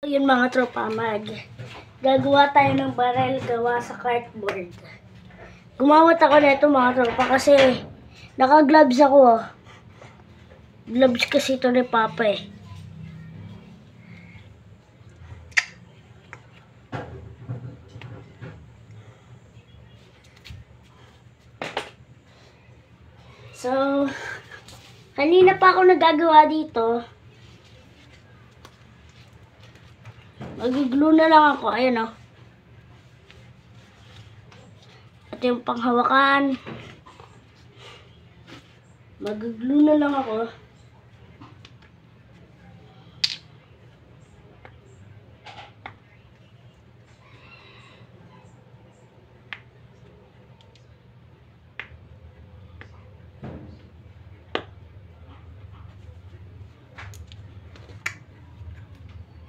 Yun mga tropa, gagawa tayo ng barrel gawa sa cardboard. Gumawat ako nito mga tropa kasi naka-gloves ako. Gloves kasi ito ni Papa eh. So, kanina pa ako nagagawa dito. Mag-glue na lang ako. Ayan o. At yung panghawakan. Mag-glue na lang ako.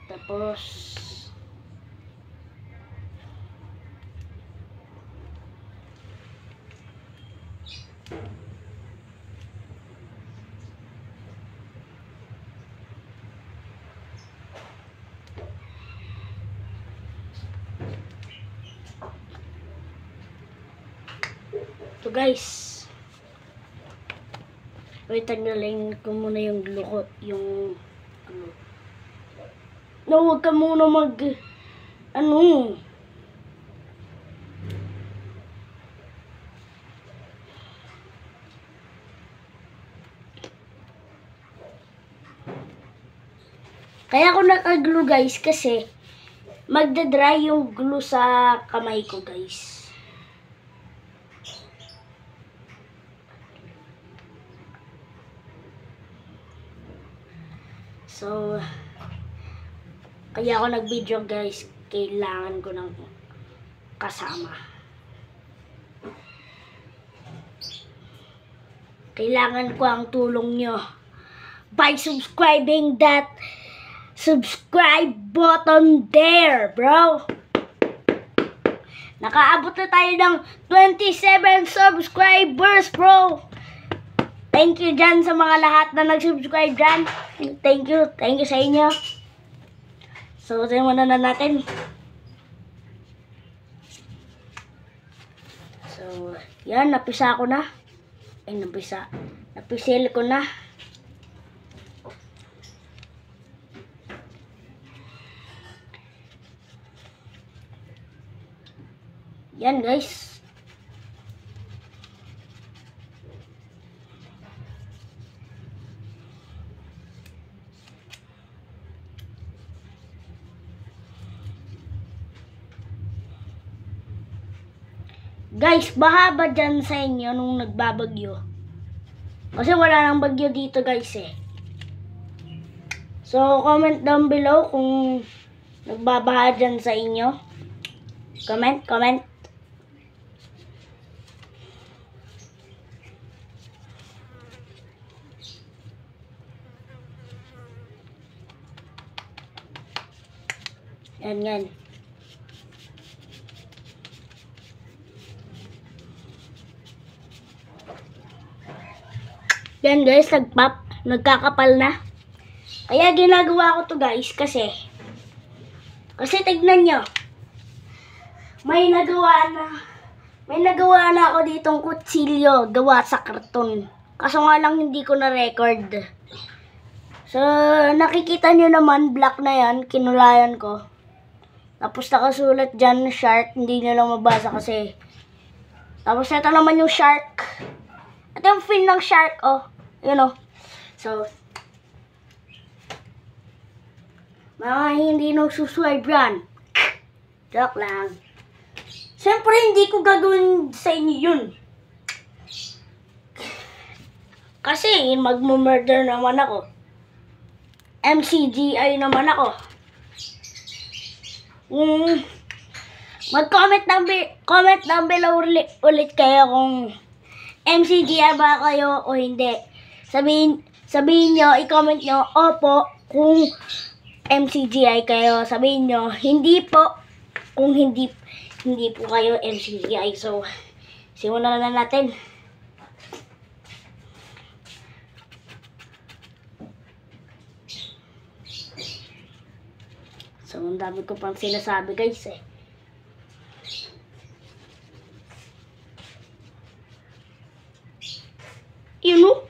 Tapos ito guys. Wait, tanggalin ko muna yung glue, yung ano. No, huwag ka muna ano. Kaya ako naka-glue guys kasi magda-dry yung glue sa kamay ko guys. So, kaya ako nag-video guys, kailangan ko ng kasama. Kailangan ko ang tulong nyo by subscribing that subscribe button there, bro. Nakaabot na tayo ng 27 subscribers, bro. Thank you dyan sa mga lahat na nag-subscribe dyan. Thank you sa inyo. So, simulan na natin. So, yan, napisa ko na. Napisil ko na. Yan, guys. Guys, baha ba dyan sa inyo nung nagbabagyo? Kasi wala nang bagyo dito guys eh. So, comment down below kung nagbabaha dyan sa inyo. Comment. Yan. Yan guys, nagkakapal na. Kaya ginagawa ko to guys kasi tignan nyo. May nagawa na ako ditong kutsilyo gawa sa karton. Kaso nga lang hindi ko na record. So, nakikita nyo naman, black na yan, kinulayan ko. Tapos nakasulat dyan, shark, hindi nyo lang mabasa kasi. Tapos ito naman yung shark. Ito yung fin ng shark, oh. Yun, oh. So, mga hindi nagsuswipe yan. Joke lang. Siyempre, hindi ko gagawin sa inyo yun. Kasi, magmumurder naman ako. MCGI naman ako. Mag-comment down below ulit kayo kung MCGI ba kayo o hindi. Sabihin nyo, i-comment nyo, opo, kung MCGI kayo. Sabihin nyo, hindi po, kung hindi po kayo MCGI. So, simulan na natin. So, ang dami ko pang sinasabi guys eh. You know?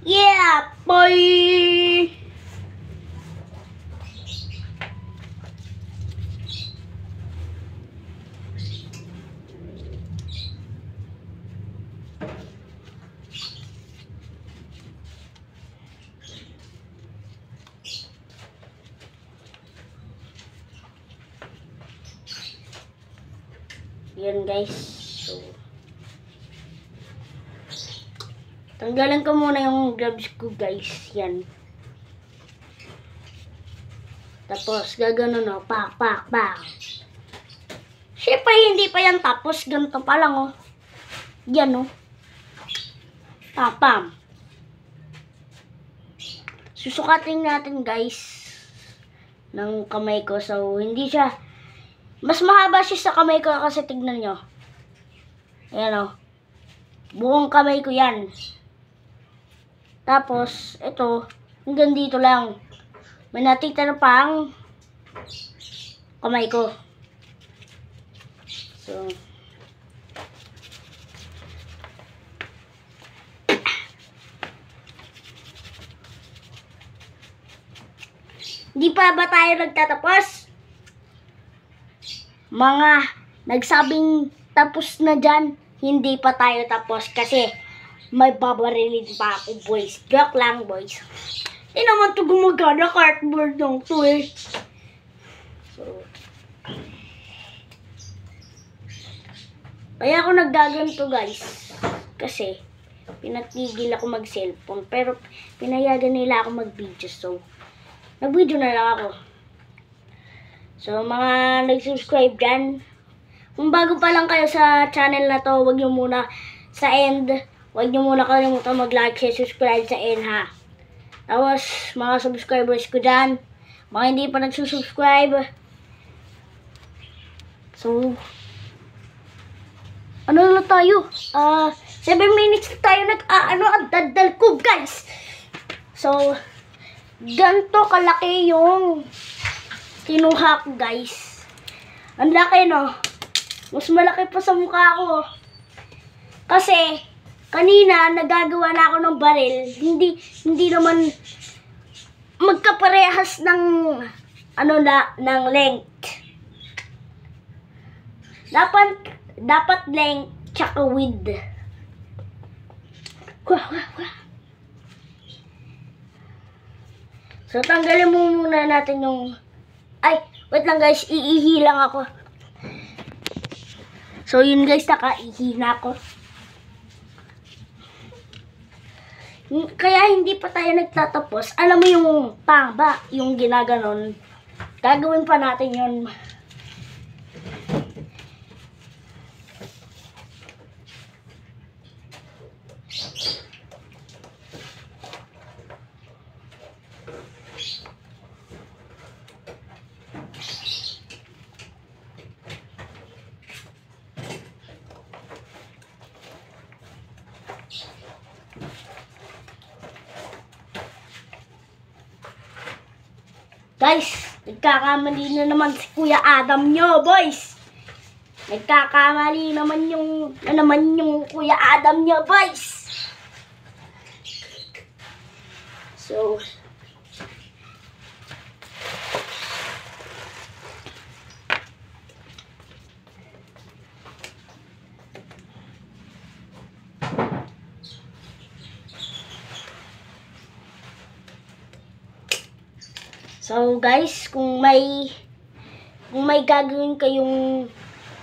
Yeah, boy! Yan guys. So, tanggalan ko muna yung gloves ko guys. Yan. Tapos, gagano no. Pak, pak, pak. Siyempre, hindi pa yan tapos. Ganito pa lang oh. Yan oh. Papam. Susukatin natin guys ng kamay ko. So, hindi siya. Mas mahaba siya sa kamay ko kasi tignan nyo. Ayan o. Buong kamay ko yan. Tapos, ito, hanggang dito lang. May natitira pang kamay ko. So, hindi pa ba tayo nagtatapos? Mga nagsabing tapos na dyan, hindi pa tayo tapos kasi may babarilin pa ako boys. Joke lang boys. Hindi naman ito gumagana, cardboard lang ito eh. So, kaya ako naggaganto guys. Kasi pinatigil ako mag-cellphone pero pinayagan nila ako mag-video. So, nag-video na lang ako. So, mga nag-subscribe dyan, kung bago pa lang kayo sa channel na to, huwag nyo muna sa end, huwag nyo muna kalimutan mag-like, share, subscribe sa end ha. Tapos, mga subscribers ko dyan, mga hindi pa nagsusubscribe. So, ano na tayo? 7 minutes na tayo ang dadal ko guys. So, ganito kalaki yung kinuha ko guys. Ang laki no. Mas malaki pa sa mukha ko. Kasi kanina nagagawa na ako ng baril. Hindi naman magkaparehas ng ng length. Dapat length tsaka width. So tanggalin muna natin yung wait lang guys, iihi lang ako. So yun guys, nakaihi na ako. Kaya hindi pa tayo nagtatapos. Alam mo yung pangba, yung ginaganon. Gagawin pa natin yun. Guys, nagkakamali na naman si Kuya Adam nyo, boys. Nagkakamali naman yung Kuya Adam nyo, boys. So, guys, kung may gagawin kayong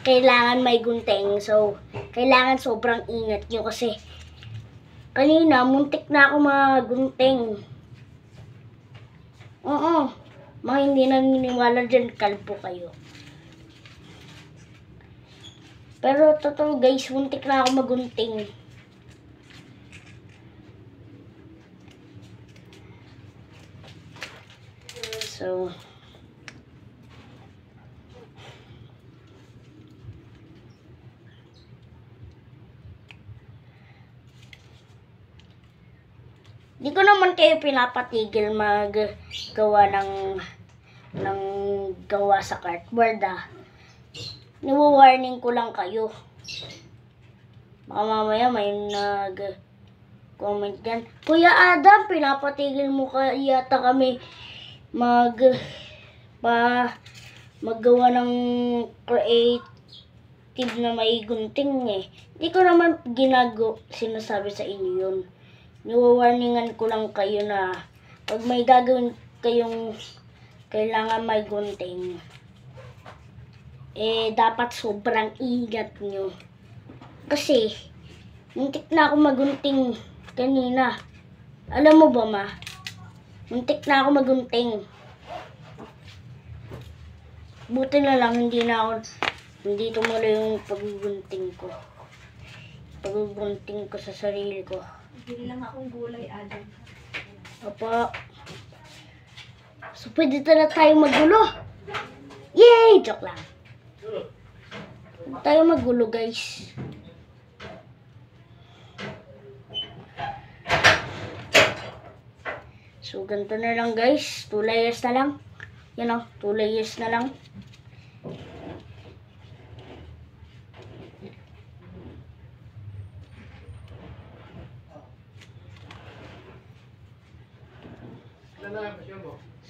kailangan may gunting, so kailangan sobrang ingat nyo kasi kanina muntik na ako magunting. Oo, mga hindi naniniwala dyan, kalbo kayo. Pero totoo guys, muntik na ako magunting. So, Di ko naman kayo pinapatigil maggawa ng gawa sa cardboard Niwa-warning ko lang kayo. Baka mamaya may nag-comment dyan. Kuya Adam, pinapatigil mo yata kami maggawa ng creative na may gunting Di ko naman sinasabi sa inyo yun. Niwa-warningan ko lang kayo na pag may gagawin kayong kailangan may gunting, dapat sobrang ingat nyo. Kasi, muntik na ako magunting kanina. Alam mo ba, ma? Muntik na ako magunting. Buti na lang, hindi tumuloy yung paggunting ko. Paggunting ko sa sarili ko. Bili lang akong gulay, Adam. Opo. So, pwede talaga tayo magulo. Yay! Joke lang. Huwag tayo magulo, guys. So, ganito na lang, guys. 2 layers na lang. Yan o, 2 layers na lang.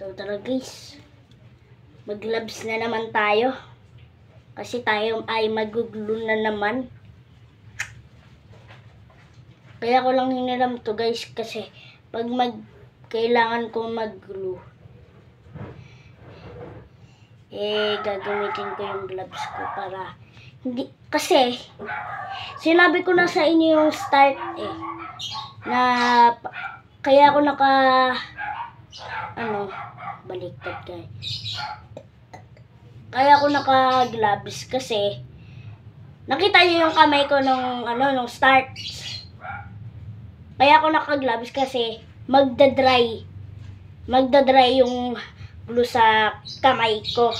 So tara guys, mag-gloves na naman tayo. Kasi tayo ay mag-glue na naman. Kaya ko lang hiniram to guys kasi pag kailangan ko mag-glue, gagamitin ko yung gloves ko para hindi, kasi sinabi ko na sa inyo yung start na kaya ako baliktad guys. Kaya ako naka-gloves kasi nakita niyo yung kamay ko nung start. Kaya ako naka-gloves kasi magda-dry yung glue sa kamay ko.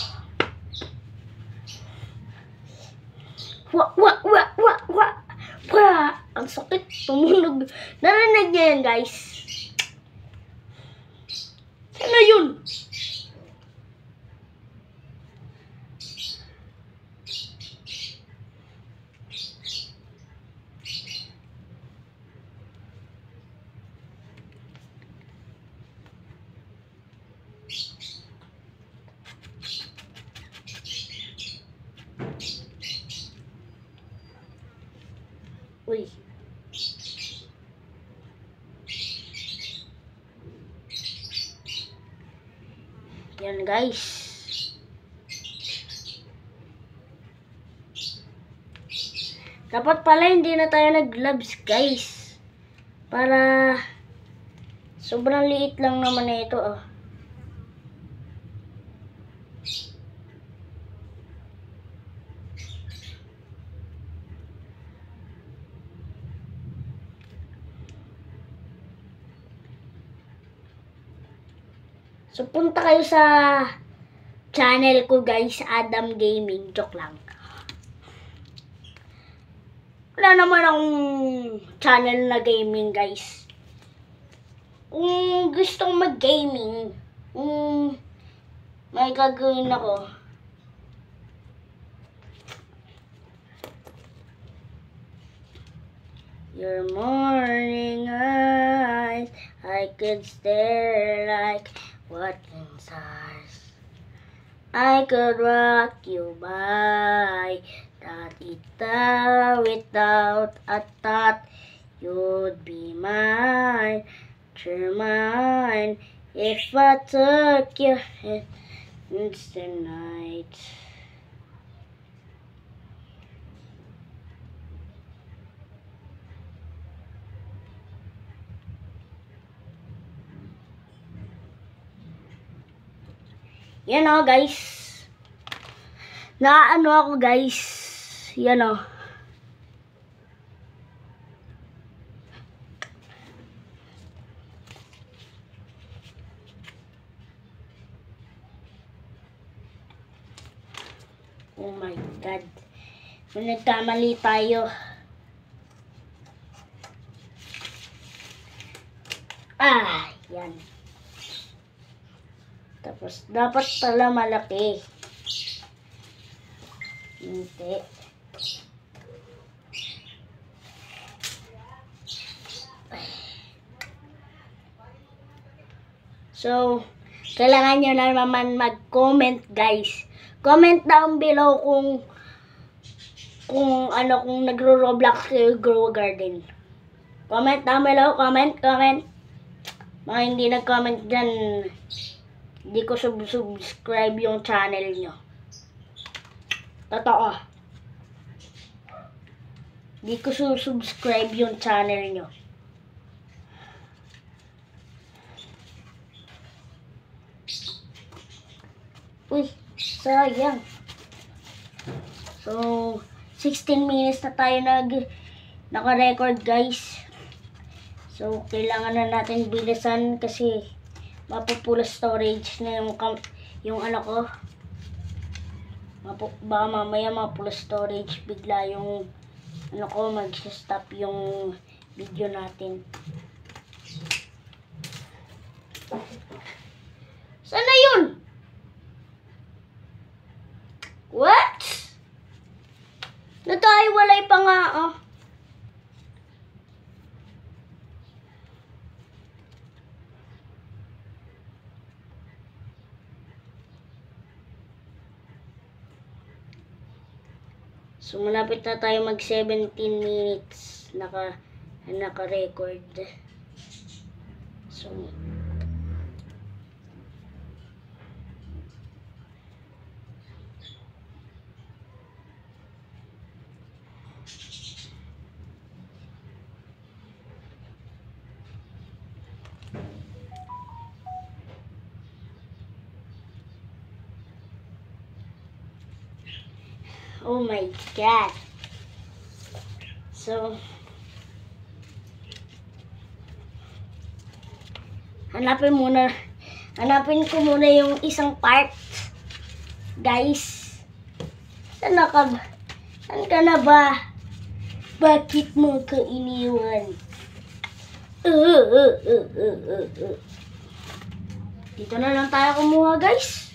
Ang sakit, tumunog. Narinig niyo yan guys. Ano yun? Uy. Yan guys. Dapat pala hindi na tayo nag-gloves guys. Para sobrang liit lang naman na ito So, punta kayo sa channel ko guys, Adam Gaming. Joke lang. Wala naman akong channel na gaming guys. Kung gusto mag-gaming, may gagawin ako. Your morning eyes, I could stare like what in stars. I could rock you by that without a thought. You'd be mine, you're mine, if I took your hand tonight. Yan guys. Naano ako guys. Yan Oh my God. May nagkamali tayo. Yan. Tapos, dapat pala malaki. Hindi. So, kailangan nyo na naman mag-comment, guys. Comment down below kung nagro-roblox kayo grow garden. Comment down below, comment. Mga hindi nag-comment dyan, hindi ko subscribe yung channel nyo. Totoo. Hindi ko subscribe yung channel nyo. Uy, sayang. So, 16 minutes na tayo naka-record, guys. So, kailangan na natin bilisan kasi mapupula storage na yung ano ko. Baka mamaya mapula storage bigla yung ano ko, mag-stop yung video natin. Sana yun? What? Natahiwalay pa nga, oh. So, malapit na tayo mag 17 minutes naka-record. So, oh my God. So, hanapin ko muna yung isang part. Guys, saan ka na ba? Bakit mo ka iniwan? Dito na lang tayo kumuha, guys.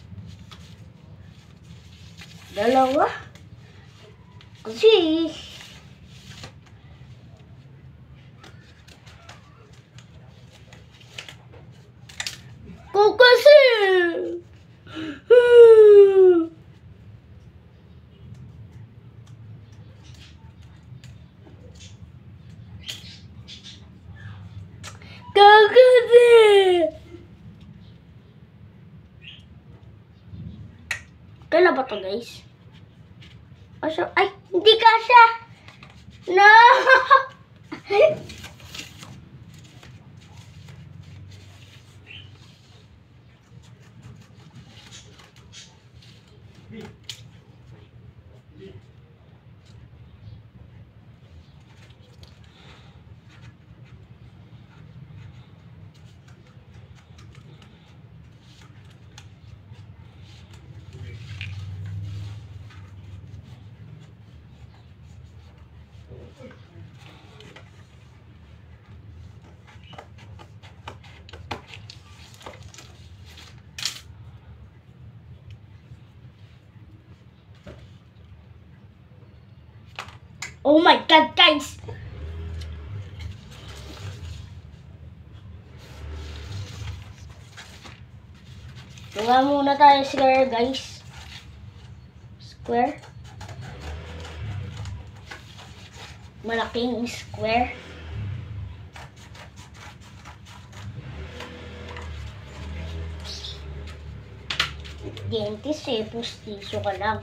Dalawa. Kasi kailan ba to, guys? Ay, hindi kasya! No! Oh my God, guys! Gawa muna tayo square, guys. Square. Malaking square. Dientes eh, pustiso ka lang.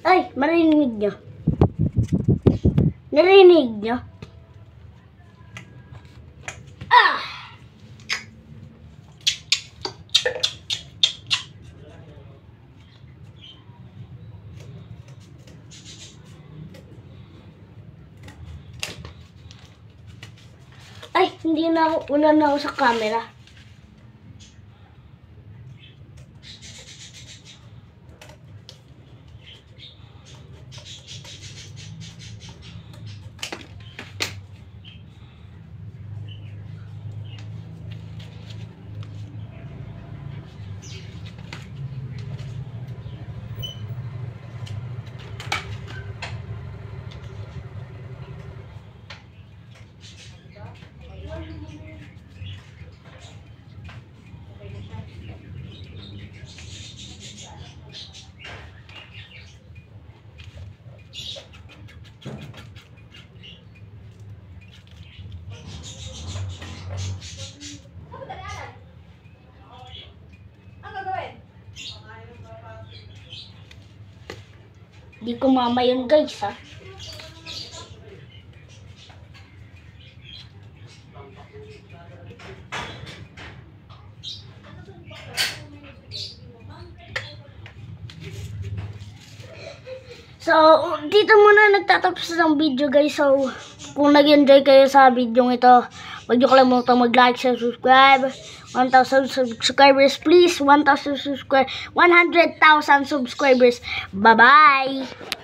Ay, marinig nyo. Narinig nyo? Ah! Ay, hindi na ako, wala na ako sa camera. Di ko mama yun guys ha. So, dito muna nagtatapos ng video guys. So, kung nag-enjoy kayo sa video ito, huwag niyo kalimutang mag-like, share, subscribe. 1,000 subscribers please. 1,000 subscribers. 100,000 subscribers. Bye-bye!